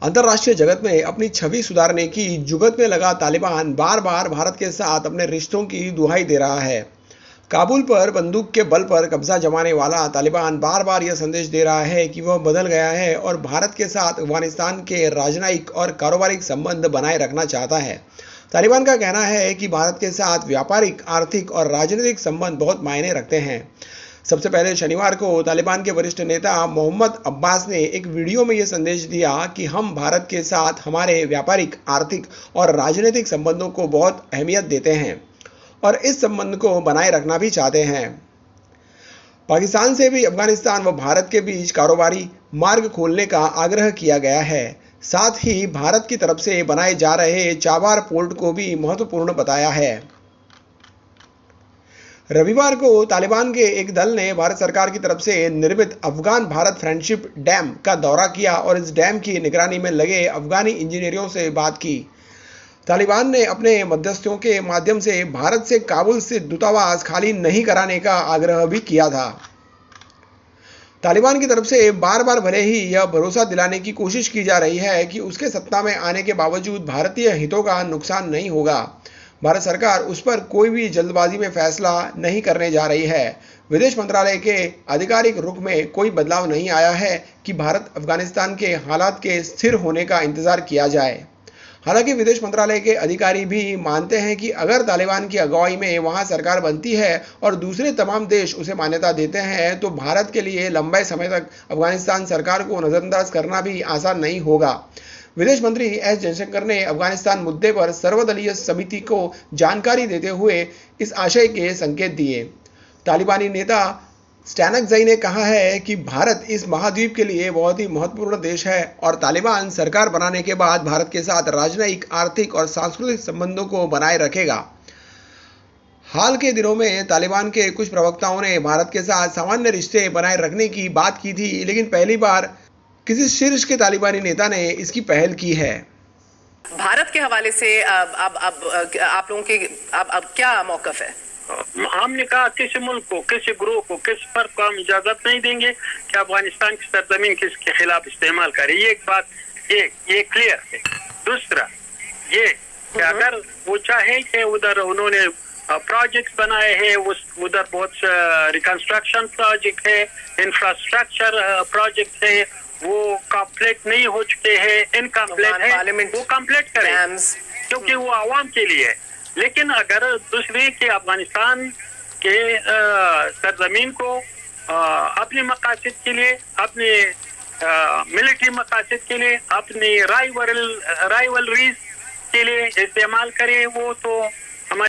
अंतर्राष्ट्रीय जगत में अपनी छवि सुधारने की जुगत में लगा तालिबान बार बार भारत के साथ अपने रिश्तों की दुहाई दे रहा है। काबुल पर बंदूक के बल पर कब्जा जमाने वाला तालिबान बार बार यह संदेश दे रहा है कि वह बदल गया है और भारत के साथ अफगानिस्तान के राजनयिक और कारोबारिक संबंध बनाए रखना चाहता है। तालिबान का कहना है कि भारत के साथ व्यापारिक, आर्थिक और राजनीतिक संबंध बहुत मायने रखते हैं। सबसे पहले शनिवार को तालिबान के वरिष्ठ नेता मोहम्मद अब्बास ने एक वीडियो में यह संदेश दिया कि हम भारत के साथ हमारे व्यापारिक, आर्थिक और राजनीतिक संबंधों को बहुत अहमियत देते हैं और इस संबंध को बनाए रखना भी चाहते हैं। पाकिस्तान से भी अफगानिस्तान व भारत के बीच कारोबारी मार्ग खोलने का आग्रह किया गया है। साथ ही भारत की तरफ से बनाए जा रहे चाबार पोर्ट को भी महत्वपूर्ण बताया है। रविवार को तालिबान के एक दल ने भारत सरकार की तरफ से निर्मित अफगान भारत फ्रेंडशिप डैम का दौरा किया और इस डैम की निगरानी में लगे अफगानी इंजीनियरों से बात की। तालिबान ने अपने मध्यस्थों के माध्यम से भारत से काबुल स्थित दूतावास खाली नहीं कराने का आग्रह भी किया था। तालिबान की तरफ से बार बार भले ही यह भरोसा दिलाने की कोशिश की जा रही है कि उसके सत्ता में आने के बावजूद भारतीय हितों का नुकसान नहीं होगा, भारत सरकार उस पर कोई भी जल्दबाजी में फैसला नहीं करने जा रही है। विदेश मंत्रालय के आधिकारिक रुख में कोई बदलाव नहीं आया है कि भारत अफगानिस्तान के हालात के स्थिर होने का इंतजार किया जाए। हालांकि विदेश मंत्रालय के अधिकारी भी मानते हैं कि अगर तालिबान की अगुवाई में वहां सरकार बनती है और दूसरे तमाम देश उसे मान्यता देते हैं तो भारत के लिए लंबे समय तक अफगानिस्तान सरकार को नजरअंदाज करना भी आसान नहीं होगा। विदेश मंत्री एस जयशंकर ने अफगानिस्तान मुद्दे पर सर्वदलीय समिति को जानकारी देते हुए इस आशय के संकेत दिए। तालिबानी नेता स्टैनकज़ई ने कहा है कि भारत इस महाद्वीप के लिए बहुत ही महत्वपूर्ण देश है और तालिबान सरकार बनाने के बाद भारत के साथ राजनयिक, आर्थिक और सांस्कृतिक संबंधों को बनाए रखेगा। हाल के दिनों में तालिबान के कुछ प्रवक्ताओं ने भारत के साथ सामान्य रिश्ते बनाए रखने की बात की थी, लेकिन पहली बार किसी शीर्ष के तालिबानी नेता ने इसकी पहल की है। भारत के हवाले से अब आप लोगों के अब क्या मौकफ है? हमने कहा किसी मुल्क को, किसी ग्रोह को, किसी फर्क को हम इजाजत नहीं देंगे कि अफगानिस्तान की सरजमीन किसके खिलाफ इस्तेमाल करे। ये एक बात ये क्लियर है। दूसरा ये कि अगर वो चाहे कि उधर उन्होंने प्रोजेक्ट्स बनाए हैं, उधर बहुत रिकंस्ट्रक्शन प्रोजेक्ट है, इंफ्रास्ट्रक्चर प्रोजेक्ट है, वो कंप्लीट नहीं हो चुके हैं, इनकम्प्लीट है, वो कंप्लीट करें क्योंकि वो आवाम के लिए है। लेकिन अगर दूसरे के अफगानिस्तान के सरजमीन को अपने मकासद के लिए, अपने मिलिट्री मकासद के लिए, अपनी राइवलरीज के लिए इस्तेमाल करे, वो तो